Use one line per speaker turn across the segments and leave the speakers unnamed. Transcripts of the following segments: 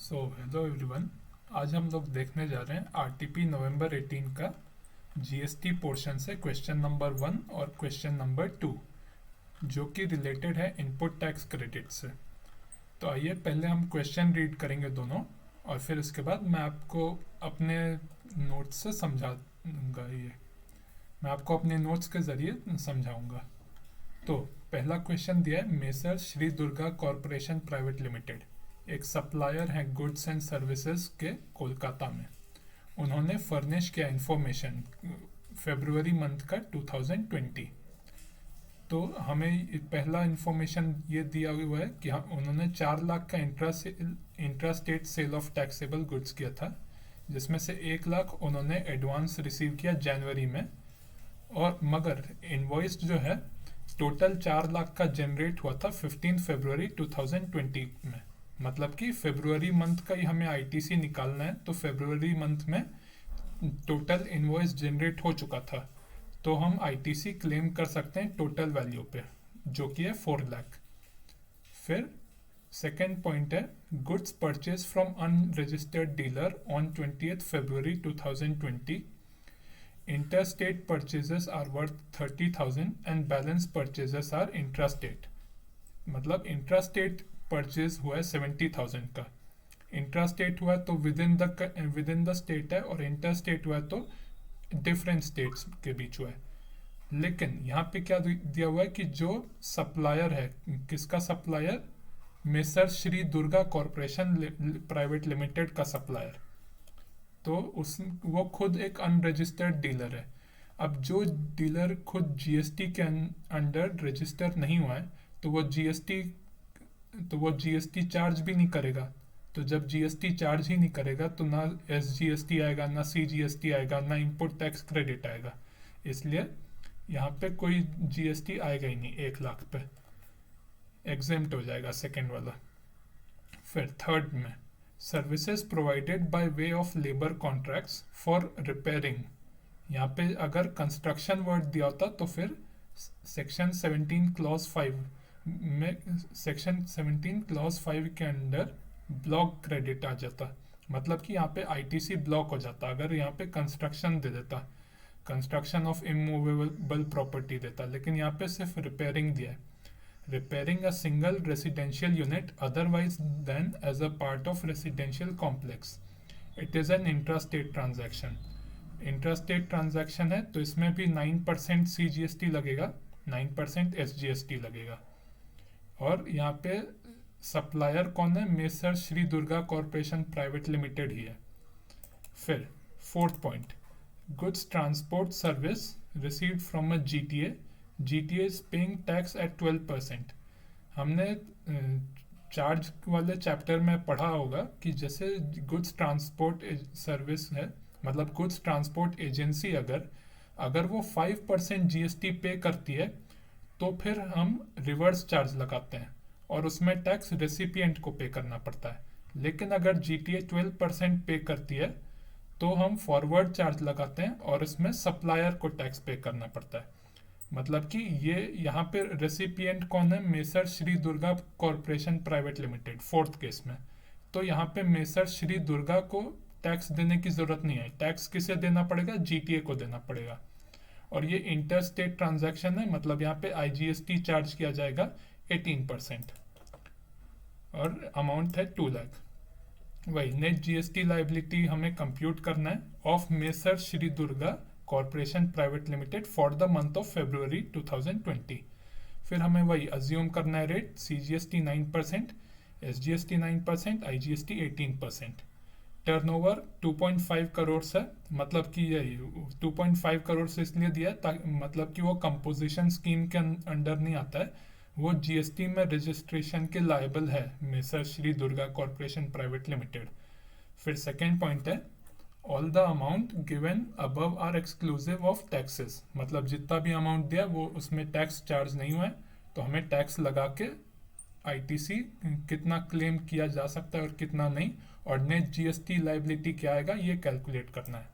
Hello everyone. आज हम लोग देखने जा रहे हैं आरटीपी नवंबर 18 का जीएसटी पोर्शन से क्वेश्चन नंबर 1 और क्वेश्चन नंबर 2, जो कि रिलेटेड है इनपुट टैक्स क्रेडिट से। तो आइए पहले हम क्वेश्चन रीड करेंगे दोनों, और फिर इसके बाद मैं आपको अपने नोट्स से समझाऊंगा। मैं आपको अपने नोट्स के ज़रिए समझाऊंगा। तो पहला क्वेश्चन दिया है, messrs Shri Durga corporation private limited एक सप्लायर है गुड्स एंड सर्विसेज के कोलकाता में। उन्होंने फर्निश किया इंफॉर्मेशन फरवरी मंथ का 2020। तो हमें पहला इंफॉर्मेशन ये दिया हुआ है कि उन्होंने 4 लाख का intra state sale of taxable goods किया था, जिसमें से 1 लाख उन्होंने एडवांस रिसीव किया जनवरी में, और मगर इनवॉइस जो है टोटल 4 लाख का जनरेट हुआ था 15 फरवरी 2020 में। मतलब कि फरवरी मंथ का ही हमें आईटीसी निकालना है, तो फरवरी मंथ में टोटल इनवॉइस जनरेट हो चुका था, तो हम आईटीसी क्लेम कर सकते हैं टोटल वैल्यू पे, जो कि है 4 लाख। फिर सेकेंड पॉइंट है, goods purchase from unregistered dealer on 20th February 2020। Interstate purchases are worth 30,000 and balance purchases are intrastate. मतलब इंट्रास्टेट परचेज हुआ है 70,000 का, इंट्रास्टेट हुआ तो विद इन द स्टेट है, और इंटरस्टेट हुआ तो डिफरेंट स्टेट्स के बीच हुआ है। लेकिन यहाँ पे क्या दिया हुआ है कि जो सप्लायर है, किसका supplier, messrs Shri Durga corporation private limited का सप्लायर, तो वो खुद एक अनरजिस्टर्ड डीलर है। अब जो डीलर खुद जीएसटी के अंडर रजिस्टर नहीं हुआ है, तो वो जीएसटी चार्ज भी नहीं करेगा। तो जब जीएसटी चार्ज ही नहीं करेगा तो ना एसजीएसटी आएगा, ना सीजीएसटी आएगा, ना इनपुट टैक्स क्रेडिट आएगा। इसलिए यहाँ पे कोई जीएसटी आएगा ही नहीं। 1 लाख पे एग्जेम्प्ट हो जाएगा सेकेंड वाला। फिर थर्ड में, services provided by way of labour contracts for repairing. यहाँ पे अगर कंस्ट्रक्शन वर्ड दिया होता तो फिर सेक्शन 17 क्लॉज 5 में, सेक्शन 17 क्लॉज 5 के अंडर ब्लॉक क्रेडिट आ जाता। मतलब कि यहाँ पे आईटीसी ब्लॉक हो जाता अगर यहाँ पे कंस्ट्रक्शन दे देता, कंस्ट्रक्शन ऑफ इमूवेबल प्रॉपर्टी देता। लेकिन यहाँ पे सिर्फ रिपेयरिंग दिया है, repairing a single residential unit otherwise than as a part of residential complex. It is an intrastate transaction. Intrastate transaction है तो इसमें भी 9% CGST लगेगा, 9% SGST लगेगा। और यहाँ पे सप्लायर कौन है, messrs Shri Durga corporation private limited ही है। फिर fourth point, goods transport service received from a GTA, GTA is paying tax at 12%। हमने चार्ज वाले चैप्टर में पढ़ा होगा कि जैसे गुड्स ट्रांसपोर्ट सर्विस है, मतलब गुड्स ट्रांसपोर्ट एजेंसी अगर वो 5% जीएसटी पे करती है, तो फिर हम रिवर्स चार्ज लगाते हैं और उसमें टैक्स रेसिपिएंट को पे करना पड़ता है। लेकिन अगर जीटीए 12% पे करती है तो हम फॉरवर्ड चार्ज लगाते हैं और इसमें सप्लायर को टैक्स पे करना पड़ता है। मतलब कि ये यहाँ पे रेसिपिएंट कौन है, messrs Shri Durga corporation private limited fourth case में। तो यहाँ पे मेसर श्री दुर्गा को टैक्स देने की जरूरत नहीं है, टैक्स किसे देना पड़ेगा, जीटीए को देना पड़ेगा। और ये इंटर स्टेट ट्रांजैक्शन है, मतलब यहाँ पे आईजीएसटी चार्ज किया जाएगा 18%, और अमाउंट है 2 लाख। वही नेट जीएसटी लाइबिलिटी हमें कंप्यूट करना है of messrs Shri Durga corporation private limited for the month of February 2020। फिर हमें वही अज्यूम करना है rate, CGST 9%, SGST 9%, IGST 18%। Turnover 2.5 crore से, मतलब कि यही 2.5 करोड़ से इसलिए दिया मतलब कि वो कंपोजिशन स्कीम के अंडर नहीं आता है, वो जीएसटी में रजिस्ट्रेशन के लायबल है messrs Shri Durga corporation private limited. फिर सेकेंड पॉइंट है, all the amount given above are exclusive of taxes. मतलब जितना भी अमाउंट दिया वो उसमें टैक्स चार्ज नहीं हुआ है, तो हमें टैक्स लगा के आईटीसी कितना क्लेम किया जा सकता है और कितना नहीं, और नेट जीएसटी लाइबिलिटी क्या आएगा ये कैलकुलेट करना है।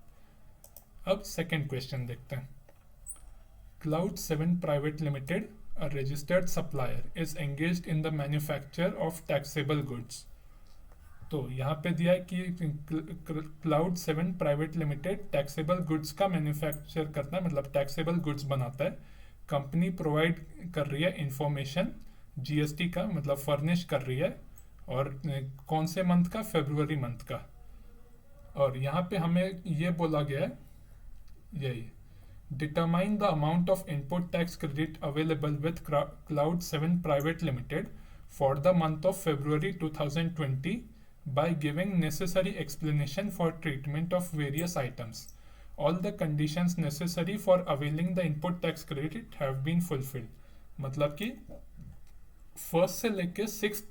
अब सेकेंड क्वेश्चन देखते हैं। Cloud 7 private limited, a registered supplier, is engaged in the manufacture of taxable goods। तो यहाँ पे दिया है कि cloud 7 private limited taxable goods का मैन्युफैक्चर करता है, मतलब टैक्सेबल गुड्स बनाता है। कंपनी प्रोवाइड कर रही है इंफॉर्मेशन जीएसटी का, मतलब फर्निश कर रही है, और कौन से मंथ का, फरवरी मंथ का। और यहाँ पे हमें ये बोला गया है, यही determine the amount of input tax credit available with cloud 7 private limited for the month of February 2020 by giving necessary explanation for treatment of various items. All the conditions necessary for availing the input tax credit have been fulfilled. मतलब कि first से लेके 6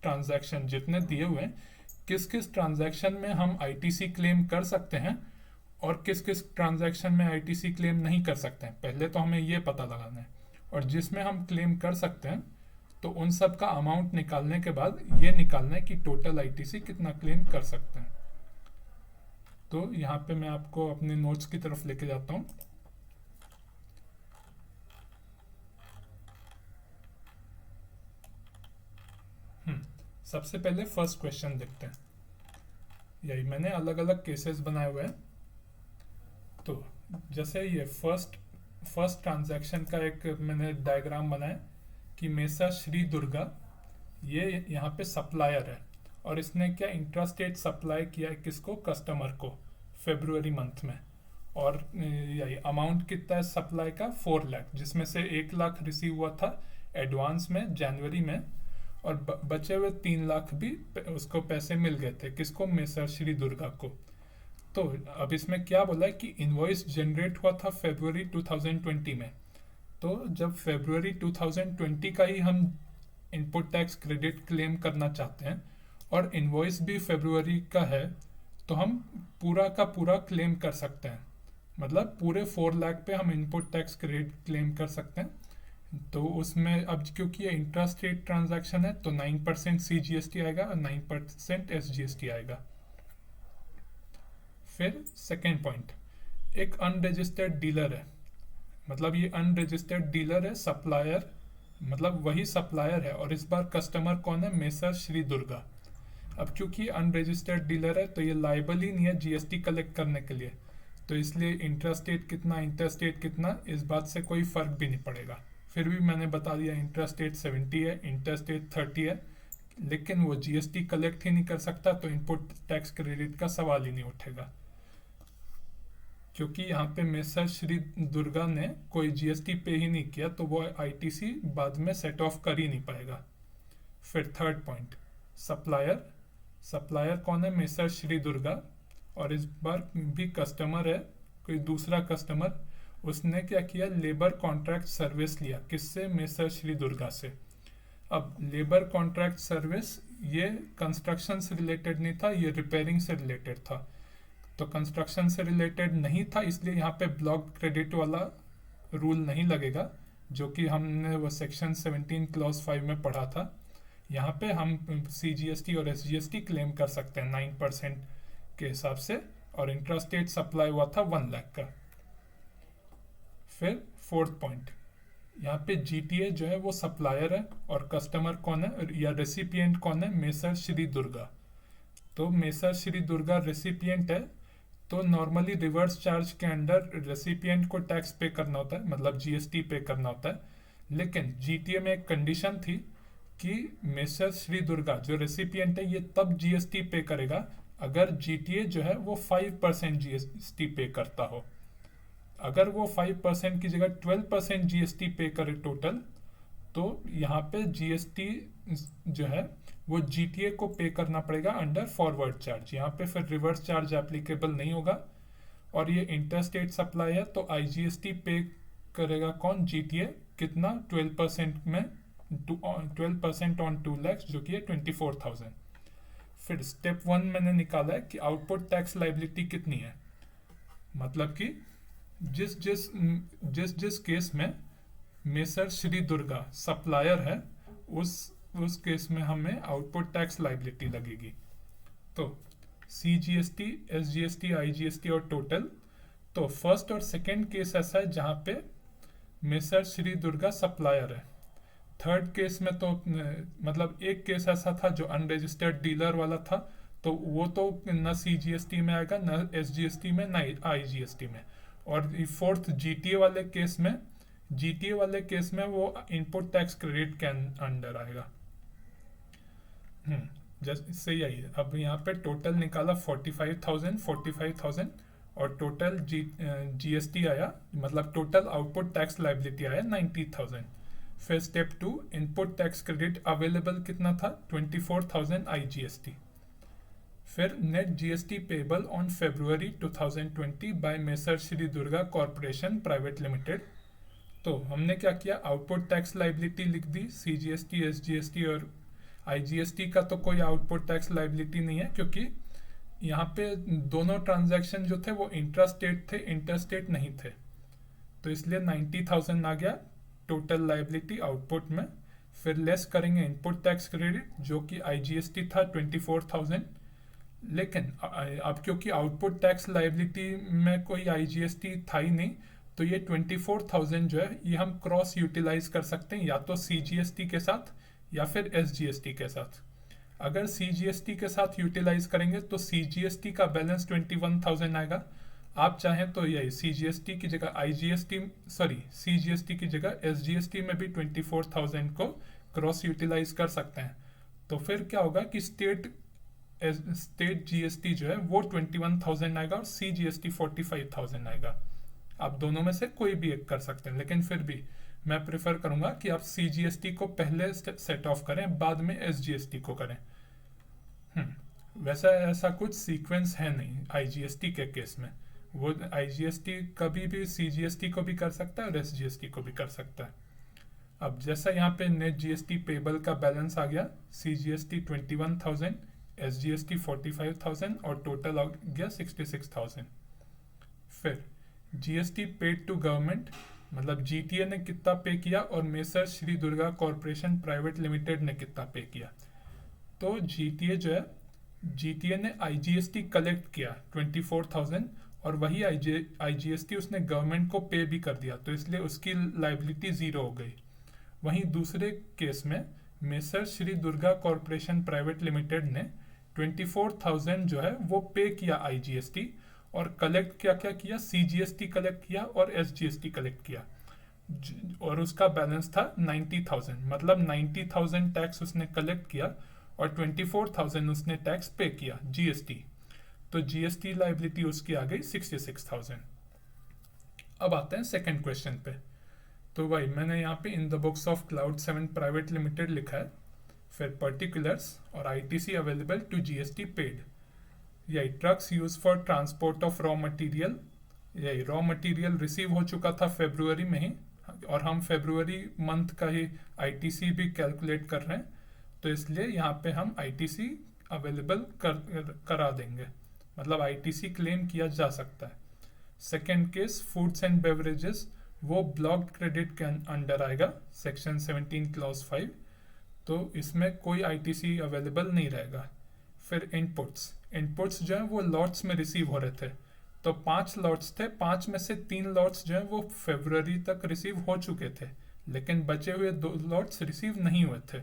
transaction जितने दिए हुए हैं, किस किस ट्रांजैक्शन में हम आईटीसी क्लेम कर सकते हैं और किस किस ट्रांजैक्शन में आईटीसी क्लेम नहीं कर सकते हैं, पहले तो हमें ये पता लगाना है। और जिसमें हम क्लेम कर सकते हैं तो उन सब का अमाउंट निकालने के बाद ये निकालना है कि टोटल आईटीसी कितना क्लेम कर सकते हैं। तो यहाँ पे मैं आपको अपने नोट्स की तरफ लेके जाता हूँ। सबसे पहले फर्स्ट क्वेश्चन देखते हैं। यही मैंने अलग अलग केसेस बनाए हुए हैं। तो जैसे ये फर्स्ट ट्रांजैक्शन का एक मैंने डायग्राम बनाया कि मेसा श्री दुर्गा, ये यहाँ पे सप्लायर है और इसने क्या इंट्रास्टेट सप्लाई किया है किसको, कस्टमर को, फरवरी मंथ में। और यही अमाउंट कितना है सप्लाई का, 4 लाख, जिसमें से 1 लाख रिसीव हुआ था एडवांस में जनवरी में, और बचे हुए 3 लाख भी उसको पैसे मिल गए थे, किसको, मेसर श्री दुर्गा को। तो अब इसमें क्या बोला है कि इनवॉइस जनरेट हुआ था February 2020 में। तो जब February 2020 का ही हम इनपुट टैक्स क्रेडिट क्लेम करना चाहते हैं और इनवॉइस भी February का है, तो हम पूरा का पूरा क्लेम कर सकते हैं, मतलब पूरे 4 लाख पे हम इनपुट टैक्स क्रेडिट क्लेम कर सकते हैं। तो उसमें अब क्योंकि ये इंट्रास्टेट ट्रांजैक्शन है तो 9% CGST आएगा और 9% SGST आएगा। फिर सेकेंड पॉइंट, एक अनरजिस्टर्ड डीलर है, मतलब ये अनरजिस्टर्ड डीलर है, सप्लायर, मतलब वही सप्लायर है, और इस बार कस्टमर कौन है, मेसर श्री दुर्गा। अब क्योंकि अनरजिस्टर्ड डीलर है तो ये लाइबल ही नहीं है जीएसटी कलेक्ट करने के लिए, तो इसलिए इंट्रास्टेट कितना, इंटरस्टेट कितना, इस बात से कोई फर्क भी नहीं पड़ेगा। फिर भी मैंने बता दिया इंट्रास्टेट 70 है, इंटरस्टेट 30 है, लेकिन वो जीएसटी कलेक्ट ही नहीं कर सकता तो इनपुट टैक्स क्रेडिट का सवाल ही नहीं उठेगा, क्योंकि यहाँ पे मेसर श्री दुर्गा ने कोई जीएसटी पे ही नहीं किया, तो वो आईटीसी बाद में सेट ऑफ कर ही नहीं पाएगा। फिर थर्ड पॉइंट, सप्लायर कौन है, मेसर श्री दुर्गा, और इस बार भी कस्टमर है कोई दूसरा कस्टमर। उसने क्या किया, लेबर कॉन्ट्रैक्ट सर्विस लिया, किससे, मेसर श्री दुर्गा से। अब लेबर कॉन्ट्रैक्ट सर्विस ये कंस्ट्रक्शन से रिलेटेड नहीं था, ये रिपेयरिंग से रिलेटेड था। तो कंस्ट्रक्शन से रिलेटेड नहीं था, इसलिए यहाँ पे ब्लॉक क्रेडिट वाला रूल नहीं लगेगा, जो कि हमने वो सेक्शन 17 क्लॉज 5 में पढ़ा था। यहाँ पे हम CGST और SGST क्लेम कर सकते हैं 9% के हिसाब से, और इंट्रास्टेट सप्लाई हुआ था 1 लाख का। फिर फोर्थ पॉइंट, यहाँ पे GTA जो है वो सप्लायर है और कस्टमर कौन है या रेसिपिएंट कौन है, मेसर श्री दुर्गा। तो मेसर श्री दुर्गा रेसिपिएंट है, तो नॉर्मली रिवर्स चार्ज के अंडर रेसिपिएंट को टैक्स पे करना होता है, मतलब GST पे करना होता है। लेकिन GTA में एक कंडीशन थी कि मेसर श्री दुर्गा जो रेसिपिएंट है ये तब GST पे करेगा अगर GTA जो है वो 5% GST पे करता हो। अगर वो 5% की जगह 12% GST पे करे टोटल, तो यहाँ पे GST जो है वो GTA को पे करना पड़ेगा अंडर फॉरवर्ड चार्ज। यहाँ पे फिर रिवर्स चार्ज एप्लीकेबल नहीं होगा। और ये इंटरस्टेट सप्लाई है तो IGST पे करेगा कौन, GTA, कितना, 12% में 12% ऑन 2 लाख, जो कि है 24,000। फिर स्टेप 1 मैंने निकाला है कि आउटपुट टैक्स लाइबिलिटी कितनी है, मतलब कि जिस केस में मेसर श्री दुर्गा सप्लायर है उस केस में हमें आउटपुट टैक्स लाइबिलिटी लगेगी। तो CGST, SGST, IGST और टोटल। तो फर्स्ट और सेकंड केस ऐसा है जहाँ पे मेसर श्री दुर्गा सप्लायर है। थर्ड केस में तो मतलब एक केस ऐसा था जो अनरजिस्टर्ड डीलर वाला था, तो वो तो न CGST में आएगा, न SGST में, न IGST में। और फोर्थ GTA वाले केस में वो इनपुट टैक्स क्रेडिट के अंडर आएगा। जस्ट इससे यही है। अब यहाँ पे टोटल निकाला 45,000 और टोटल GST आया, मतलब टोटल आउटपुट टैक्स लाइबिलिटी आया 90,000। फिर step 2, input tax credit available कितना था, 24,000 IGST। फिर net GST payable on February 2020 by messrs Shri Durga corporation private limited. तो हमने क्या किया, आउटपुट टैक्स लाइबिलिटी लिख दी, CGST, SGST और IGST का तो कोई आउटपुट टैक्स लाइबिलिटी नहीं है, क्योंकि यहाँ पे दोनों ट्रांजैक्शन जो थे वो इंट्रास्टेट थे, इंटरस्टेट नहीं थे। तो इसलिए 90,000 आ गया टोटल लाइबिलिटी आउटपुट में। फिर लेस करेंगे इनपुट टैक्स क्रेडिट जो कि IGST था 24,000। लेकिन अब क्योंकि आउटपुट टैक्स लाइबिलिटी में कोई IGST था ही नहीं, तो ये 24,000 जो है ये हम क्रॉस यूटिलाइज कर सकते हैं, या तो CGST के साथ या फिर SGST के साथ। अगर CGST के साथ यूटिलाइज करेंगे तो CGST का बैलेंस 21,000 आएगा। आप चाहें तो यही CGST की जगह CGST की जगह SGST में भी 24,000 को क्रॉस यूटिलाइज कर सकते हैं। तो फिर क्या होगा कि स्टेट GST जो है वो 21,000 आएगा और CGST 45,000 आएगा। आप दोनों में से कोई भी एक कर सकते हैं, लेकिन फिर भी मैं प्रेफर करूंगा कि आप CGST को पहले सेट ऑफ करें, बाद में SGST को करें। वैसा ऐसा कुछ सीक्वेंस है नहीं IGST के केस में। वो IGST कभी भी CGST को भी कर सकता है और SGST को भी कर सकता है। अब जैसा यहाँ पे नेट GST पेबल का बैलेंस आ गया, CGST 21,000, SGST 45,000 और टोटल आ गया 66,000। फिर GST पेड टू गवर्नमेंट, मतलब GTA ने कितना पे किया और messrs Shri Durga corporation private limited ने कितना पे किया। तो GTA ने IGST कलेक्ट किया 24,000 और वही IGST उसने गवर्नमेंट को पे भी कर दिया, तो इसलिए उसकी लाइबिलिटी जीरो हो गई। वहीं दूसरे केस में messrs Shri Durga corporation private limited ने 24,000 जो है वो पे किया IGST और कलेक्ट क्या किया, CGST कलेक्ट किया और SGST कलेक्ट किया, और उसका बैलेंस था 90,000। मतलब 90,000 टैक्स उसने कलेक्ट किया और 24,000 उसने टैक्स पे किया GST। तो GST लाइबिलिटी उसकी आ गई 66,000। अब आते हैं सेकंड क्वेश्चन पे। तो भाई मैंने यहाँ पे in the books of cloud 7 private limited लिखा है, फिर पर्टिकुलर्स और ITC available to GST paid. यही trucks use for transport of raw material, यही रॉ मटेरियल रिसीव हो चुका था फरवरी में ही, और हम फरवरी मंथ का ही ITC भी कैलकुलेट कर रहे हैं, तो इसलिए यहाँ पे हम ITC अवेलेबल करा देंगे, मतलब ITC क्लेम किया जा सकता है। Second case foods and beverages, वो ब्लॉक्ड क्रेडिट के अंडर आएगा, सेक्शन 17 क्लॉज 5, तो इसमें कोई ITC अवेलेबल नहीं रहेगा। फिर इनपुट्स जो है वो लॉट्स में रिसीव हो रहे थे, तो 5 लॉट्स थे, 5 में से 3 लॉट्स जो है वो फरवरी तक रिसीव हो चुके थे, लेकिन बचे हुए 2 लॉट्स रिसीव नहीं हुए थे।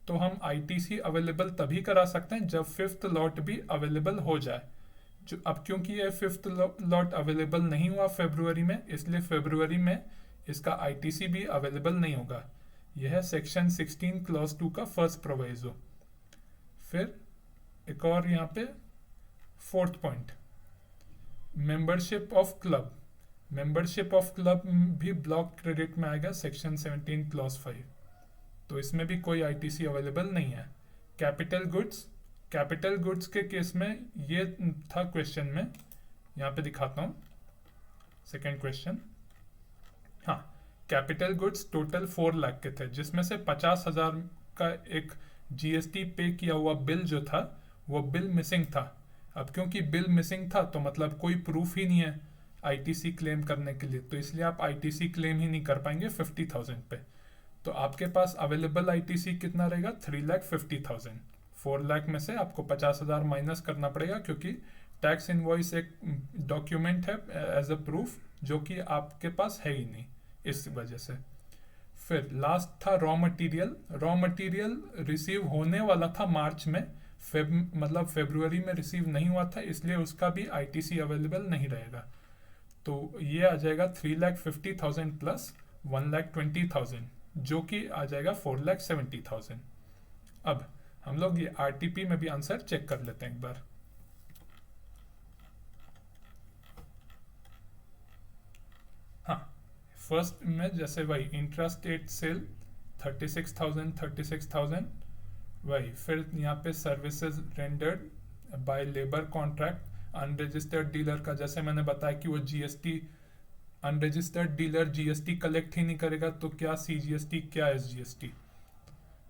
तो हम ITC अवेलेबल तभी करा सकते हैं जब 5th लॉट भी अवेलेबल हो जाए। अब क्योंकि ये 5th लॉट अवेलेबल नहीं हुआ फरवरी में, इसलिए फरवरी में इसका ITC भी अवेलेबल नहीं होगा। यह है सेक्शन 16 क्लॉज 2 का फर्स्ट प्रोवाइजो। फिर एक और यहाँ पे 4th point, membership of club भी ब्लॉक क्रेडिट में आएगा, सेक्शन 17 क्लॉज 5, तो इसमें भी कोई ITC अवेलेबल नहीं है। कैपिटल गुड्स के केस में ये था क्वेश्चन में, यहाँ पे दिखाता हूँ सेकेंड क्वेश्चन। हाँ, कैपिटल गुड्स टोटल 4 लाख के थे, जिसमें से 50,000 का एक GST पे किया हुआ बिल जो था वो बिल मिसिंग था। अब क्योंकि बिल मिसिंग था तो मतलब कोई प्रूफ ही नहीं है ITC क्लेम करने के लिए, तो इसलिए आप ITC क्लेम ही नहीं कर पाएंगे 50,000 पे। तो आपके पास अवेलेबल ITC कितना रहेगा, 3,50,000। 4 लाख में से आपको 50,000 माइनस करना पड़ेगा, क्योंकि टैक्स इनवॉइस एक डॉक्यूमेंट है एज अ प्रूफ जो कि आपके पास है ही नहीं, इस वजह से। फिर लास्ट था रॉ मटेरियल रिसीव होने वाला था मार्च में, मतलब फेब्रुवरी में रिसीव नहीं हुआ था, इसलिए उसका भी आईटीसी अवेलेबल नहीं रहेगा। तो ये आ जाएगा 3,50,000 प्लस 1,20,000, जो कि आ जाएगा 4,70,000। अब हम लोग ये आरटीपी में भी आंसर चेक कर लेते हैं एक बार। हाँ, फर्स्ट में जैसे वही इंट्रा स्टेट सेल 36,000 वही, फिर यहाँ पे services rendered by labour contract unregistered dealer का, जैसे मैंने बताया कि वो GST, unregistered dealer GST collect ही नहीं करेगा, तो क्या सीजीएसटी क्या एसजीएसटी।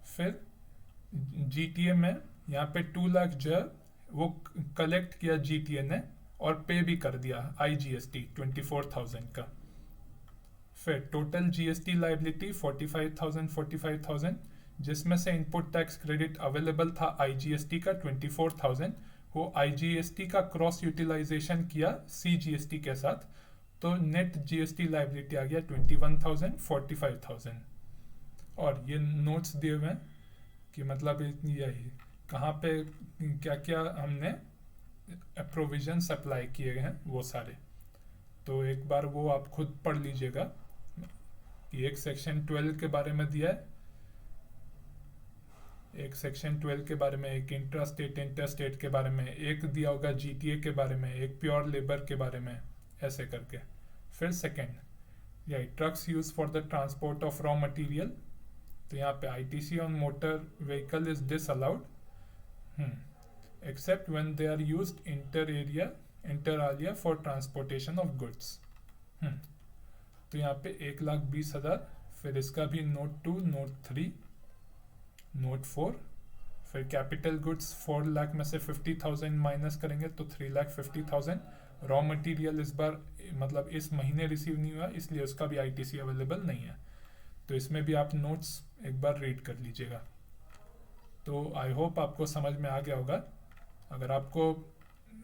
फिर जीटीए में यहाँ पे 2 लाख जो है वो कलेक्ट किया जीटीए ने और पे भी कर दिया आईजीएसटी 24,000 का। फिर टोटल जीएसटी लाइबिलिटी 45,000 जिसमें से इनपुट टैक्स क्रेडिट अवेलेबल था आईजीएसटी का 24,000, वो आईजीएसटी का क्रॉस यूटिलाइजेशन किया सीजीएसटी के साथ, तो नेट जीएसटी लाइबिलिटी आ गया 21,000 45,000। और ये नोट्स दिए हुए हैं कि मतलब यही कहाँ पे क्या क्या हमने प्रोविजन अप्लाई किए हैं वो सारे, तो एक बार वो आप खुद पढ़ लीजिएगा कि एक सेक्शन 12 के बारे में दिया है, एक सेक्शन 12 के बारे में, एक इंट्रा स्टेट इंटर स्टेट के बारे में, एक दिया होगा जीटीए के बारे में, एक प्योर लेबर के बारे में, ऐसे करके। फिर सेकेंड यही trucks use for the transport of raw material, तो यहाँ पे ITC on motor vehicle is disallowed except when they are used inter alia for transportation of goods. तो यहाँ पे 1,20,000, फिर इसका भी नोट 2, नोट 3, नोट 4, फिर कैपिटल गुड्स 4 लाख में से 50,000 माइनस करेंगे तो 3,50,000। रॉ मटेरियल इस बार मतलब इस महीने रिसीव नहीं हुआ, इसलिए उसका भी आईटीसी अवेलेबल नहीं है, तो इसमें भी आप नोट्स एक बार रीड कर लीजिएगा। तो आई होप आपको समझ में आ गया होगा। अगर आपको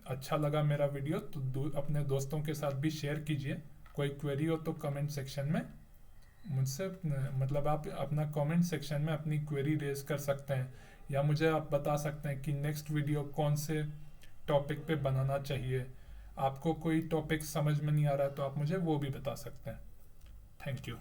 अच्छा लगा मेरा वीडियो तो अपने दोस्तों के साथ भी शेयर कीजिए। कोई क्वेरी हो तो कमेंट सेक्शन में मुझसे मतलब आप अपना कमेंट सेक्शन में अपनी क्वेरी रेज कर सकते हैं, या मुझे आप बता सकते हैं कि नेक्स्ट वीडियो कौन से टॉपिक पे बनाना चाहिए। आपको कोई टॉपिक समझ में नहीं आ रहा है तो आप मुझे वो भी बता सकते हैं। Thank you.